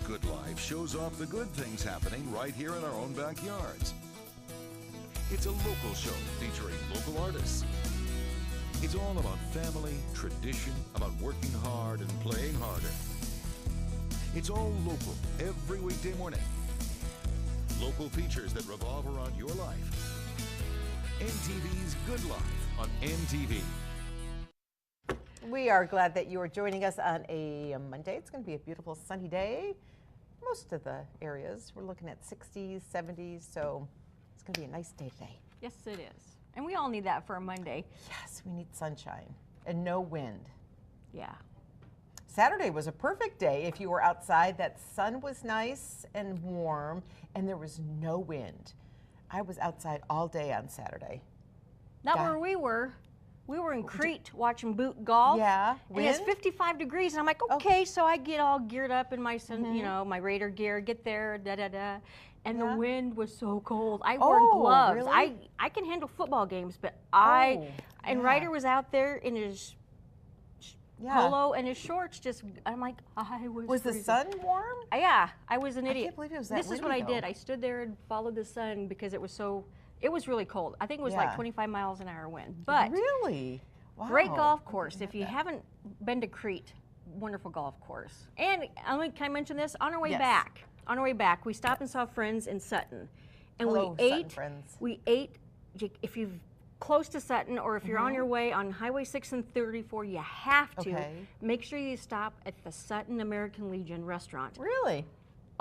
Good Life shows off the good things happening right here in our own backyards. It's a local show featuring local artists. It's all about family, tradition, about working hard and playing harder. It's all local every weekday morning. Local features that revolve around your life. NTV's Good Life on NTV. We are glad that you are joining us on a Monday. It's going to be a beautiful sunny day. Most of the areas, we're looking at 60s, 70s, so it's going to be a nice day today. Yes, it is. And we all need that for a Monday. Yes, we need sunshine and no wind. Yeah. Saturday was a perfect day if you were outside. That sun was nice and warm, and there was no wind. I was outside all day on Saturday. Not where we were. We were in Crete watching boot golf. Yeah. And it's 55 degrees, and I'm like, okay, so I get all geared up in my you know, my Raider gear, get there, da-da-da. And the wind was so cold. I wore gloves. Really? I can handle football games, but and Ryder was out there in his polo and his shorts, just, I'm like, I was Was freezing. the sun warm? Yeah, I was an idiot. I can't believe it was that This is what I windy, did. though. I stood there and followed the sun because it was really cold. I think it was like 25 miles an hour wind. But Really? Wow. great golf course. If you haven't been to Crete, wonderful golf course. And can I mention this? On our way back, we stopped and saw friends in Sutton. And Hello, Sutton friends. We ate, if you're close to Sutton or if you're on your way on Highway 6 and 34, you have to make sure you stop at the Sutton American Legion restaurant. Really?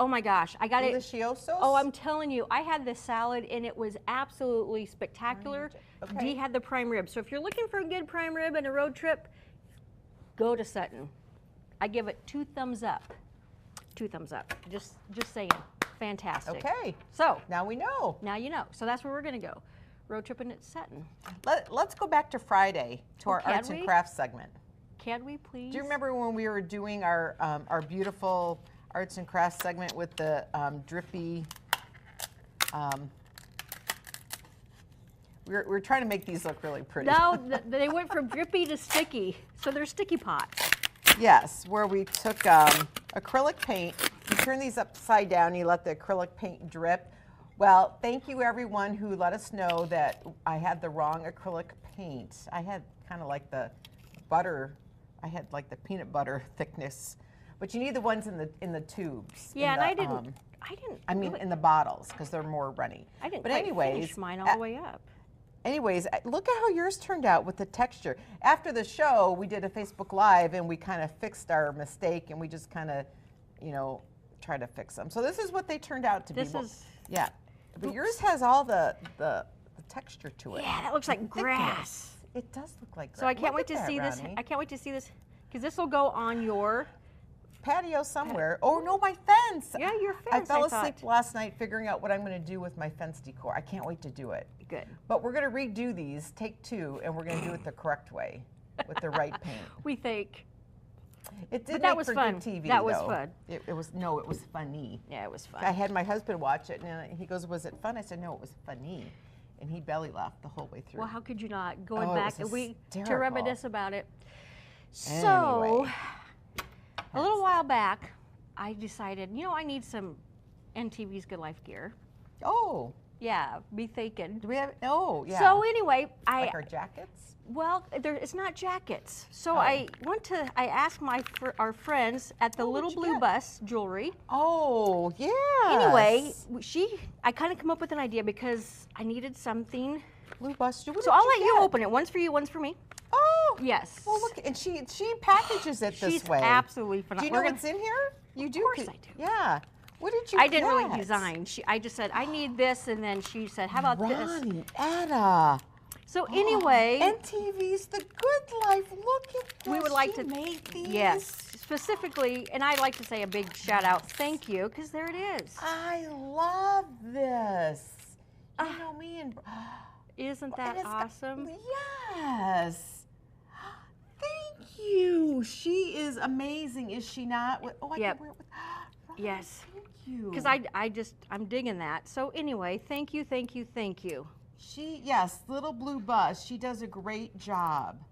Oh my gosh, I got it. Deliciosos? Oh, I'm telling you, I had this salad and it was absolutely spectacular. Dee had the prime rib. So if you're looking for a good prime rib and a road trip, go to Sutton. I give it 2 thumbs up. 2 thumbs up. Just saying. Fantastic. Okay. So now we know. Now you know. So that's where we're gonna go. Road tripping at Sutton. Let's go back to Friday to our arts and crafts segment. Can we please? Do you remember when we were doing our beautiful arts and crafts segment with the drippy? We're trying to make these look really pretty. No, they went from drippy to sticky, so they're sticky pots. Yes, where we took acrylic paint. You turn these upside down. You let the acrylic paint drip. Well, thank you everyone who let us know that I had the wrong acrylic paint. I had kind of like the butter. I had like the peanut butter thickness, but you need the ones in the tubes. Yeah, and I didn't. I mean, in the bottles because they're more runny. I didn't. But quite anyways, finish mine all the way up. Anyways, look at how yours turned out with the texture. After the show, we did a Facebook Live and we kind of fixed our mistake and we just kind of, you know, try to fix them. So this is what they turned out to be. Yeah, but yours has all the texture to it. Yeah, that looks like grass. It does look like grass. So I can't wait to see this. I can't wait to see this because this will go on your patio somewhere. Oh no, my fence. Yeah, your fence. I fell asleep last night figuring out what I'm going to do with my fence decor. I can't wait to do it. Good. But we're going to redo these, take 2, and we're going to do it the correct way with the right paint. We think. It did but that make was for fun. good TV, that was though. fun. It was funny. Yeah, it was fun. I had my husband watch it, and he goes, "Was it fun?" I said, "No, it was funny," and he belly laughed the whole way through. Well, how could you not? Going back, to hysterical. reminisce about it. Anyway. So, a little while back, I decided, you know, I need some NTV's Good Life gear. Oh. Yeah, be thinking. Do we have? Oh, yeah. So anyway, like our jackets. Well, it's not jackets. So I asked our friends at the Little Blue Bus Jewelry. Oh, yeah. Anyway, I kind of come up with an idea because I needed something. Blue Bus Jewelry. So I'll let you open it. One's for you, one's for me. Oh. Yes. Well, look, and she packages it this way. She's absolutely phenomenal. Do you know what's in here? You do. Of course I do. Yeah. What did you I didn't really design. I just said, I need this, and then she said, how about this? Roni, Etta. So anyway. NTV's The Good Life. Look at this. We would like to make these. Yes, specifically, and I'd like to say a big shout out, thank you, because there it is. I love this. You know me and. Isn't that awesome? Yes. Thank you. She is amazing, is she not? Oh, I can wear it with. Yes. Thank you. Because I'm digging that. So anyway, thank you. Yes, Little Blue Bus. She does a great job.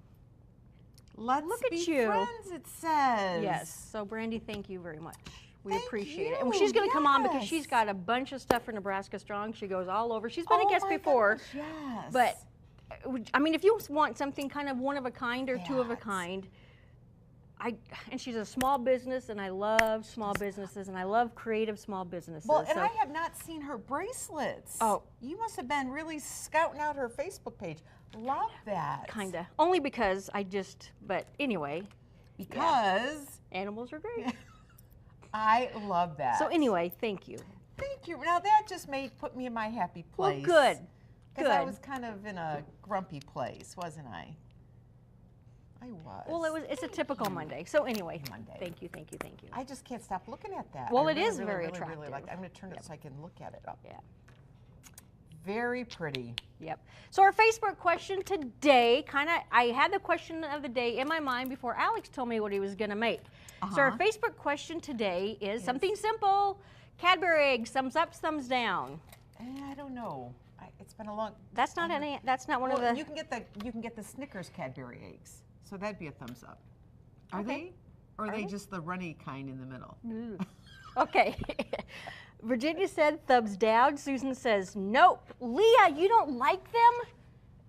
Let's Look at be you. friends, it says. Yes. So Brandy, thank you very much. We Thank appreciate it. you, And she's going to come on because yes. she's got a bunch of stuff for Nebraska Strong. She goes all over. She's been a Oh guest my before. gosh, yes. But, I mean, if you want something kind of one of a kind or two of a Yes. kind, and she's a small business, and I love small businesses, and I love creative small businesses. Well, and so- I have not seen her bracelets. Oh. You must have been really scouting out her Facebook page. Love that. Kinda. Only because but anyway, Because animals are great. I love that. So anyway, thank you. Thank you. Now that just put me in my happy Well, place. good. Because I Good. was kind of in a grumpy place, wasn't I? I was. Well, it's a typical Monday. So anyway, Monday. thank you, thank you, thank you. I just can't stop looking at that. Well, I it is really, very really, really attractive. like. I'm going to turn it so I can look at it up. Yeah. Very pretty. Yep. So our Facebook question today, I had the question of the day in my mind before Alex told me what he was going to make. So our Facebook question today is something simple. Cadbury eggs, thumbs up, thumbs down. I don't know. It's been a long. That's not any. That's not one Well, of the. you can get the Snickers Cadbury eggs, so that'd be a thumbs up. Are Okay. they? Or are Are they they? just the runny kind in the middle? Okay. Virginia said thumbs down. Susan says nope. Leah, you don't like them?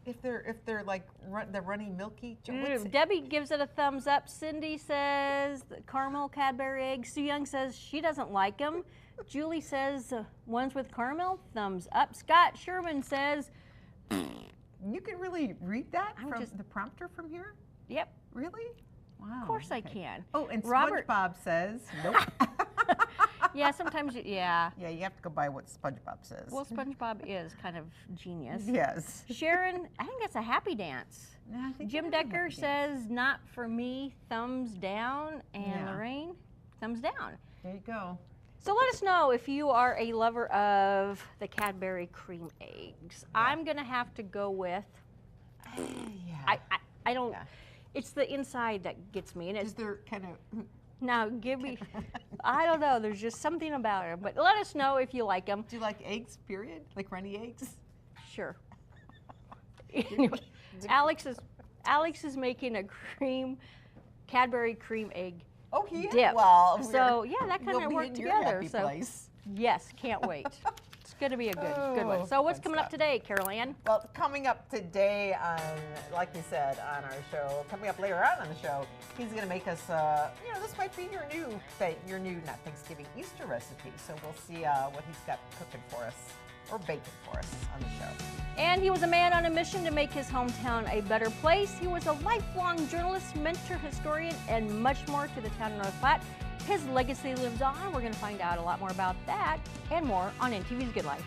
If they're like the runny milky. What's it? Debbie gives it a thumbs up. Cindy says the caramel Cadbury eggs. Sue Young says she doesn't like them. Julie says ones with caramel, thumbs up. Scott Sherman says, You can really read that I'm from just- the prompter from here? yep, Really? Wow. of course I okay. can. Oh, and Robert- SpongeBob says nope. Yeah, sometimes, yeah. Yeah, you have to go by what SpongeBob says. Well, SpongeBob is kind of genius. yes. Sharon, I think that's a happy dance. No, I think Jim it is a Decker happy dance. says not for me, thumbs down. And Yeah. Lorraine, thumbs down. There you go. So let us know if you are a lover of the Cadbury cream eggs. I'm going to have to go with, Yeah. I don't, Yeah. it's the inside that gets me. And it's, Is there kind of now give me, I don't know, there's just something about them. But let us know if you like them. do you like eggs, period? Like runny eggs? Sure. Anyway, Alex is making a Cadbury cream egg Oh, he is? dip. Well, So yeah, that kind we'll of be worked in your together. happy So place. yes, can't wait. It's going to be a good one. Oh, So what's fun coming up stuff. today, Carol Ann? Well, coming up today on, like you said, on our show, coming up later on the show, he's going to make us, this might be your new, not Thanksgiving, Easter recipe. So we'll see what he's got cooking for us, or baking for us on the show. And he was a man on a mission to make his hometown a better place. He was a lifelong journalist, mentor, historian, and much more to the town of North Platte. His legacy lives on. We're going to find out a lot more about that and more on NTV's Good Life.